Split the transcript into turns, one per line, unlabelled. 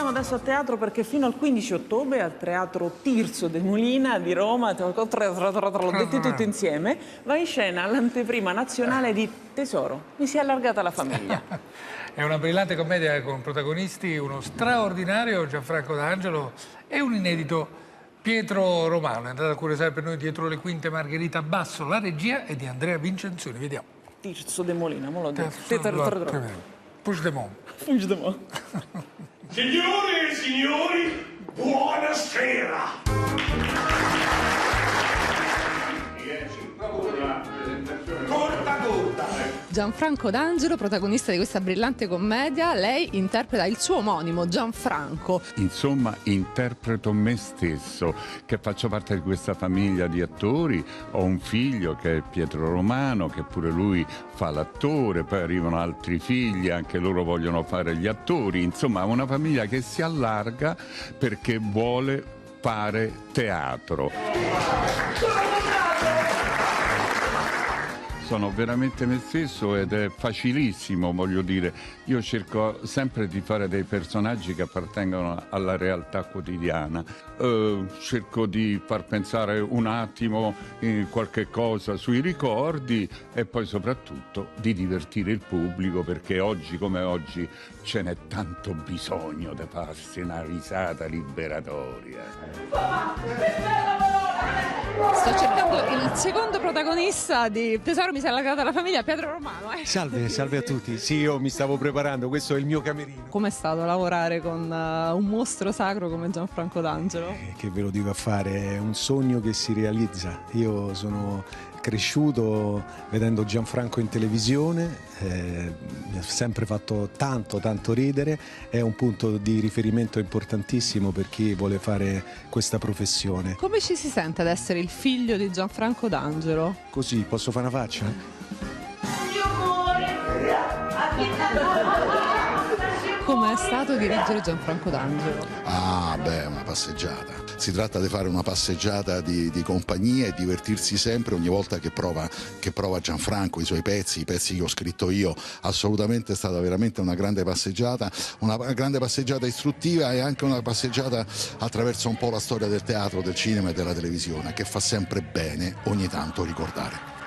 Andiamo adesso a teatro perché fino al 15 ottobre al Teatro Tirso de Molina di Roma, l'ho detto tutti insieme, va in scena l'anteprima nazionale di Tesoro. Mi si è allargata la famiglia.
È una brillante commedia con protagonisti uno straordinario Gianfranco D'Angelo e un inedito Pietro Romano. È andata a cuore per noi dietro le quinte Margherita Basso, la regia è di Andrea Vincenzoni. Vediamo.
Tirso de Molina, me l'ho detto.
Puigdemont.
Puigdemont.
Signore e signori, buonasera! Corta corta!
Gianfranco D'Angelo, protagonista di questa brillante commedia, lei interpreta il suo omonimo Gianfranco.
Insomma, interpreto me stesso, che faccio parte di questa famiglia di attori. Ho un figlio che è Pietro Romano, che pure lui fa l'attore, poi arrivano altri figli, anche loro vogliono fare gli attori. Insomma, una famiglia che si allarga perché vuole fare teatro. Sono veramente me stesso ed è facilissimo, voglio dire. Io cerco sempre di fare dei personaggi che appartengono alla realtà quotidiana. Cerco di far pensare un attimo in qualche cosa sui ricordi e poi soprattutto di divertire il pubblico, perché oggi come oggi ce n'è tanto bisogno di farsi una risata liberatoria.
Sto cercando il secondo protagonista di Tesoro, mi si è allargata la famiglia, Pietro Romano.
Salve a tutti. Sì, io mi stavo preparando, questo è il mio camerino.
Com'è stato lavorare con un mostro sacro come Gianfranco D'Angelo?
Che ve lo dico a fare, è un sogno che si realizza. Io sono cresciuto vedendo Gianfranco in televisione, mi ha sempre fatto tanto ridere, è un punto di riferimento importantissimo per chi vuole fare questa professione.
Come ci si sente ad essere il figlio di Gianfranco D'Angelo?
Così, posso fare una faccia?
Com'è stato dirigere Gianfranco D'Angelo?
È una passeggiata. Si tratta di fare una passeggiata di compagnia e divertirsi sempre ogni volta che prova Gianfranco, i suoi pezzi, i pezzi che ho scritto io. Assolutamente è stata veramente una grande passeggiata istruttiva e anche una passeggiata attraverso un po' la storia del teatro, del cinema e della televisione, che fa sempre bene ogni tanto ricordare.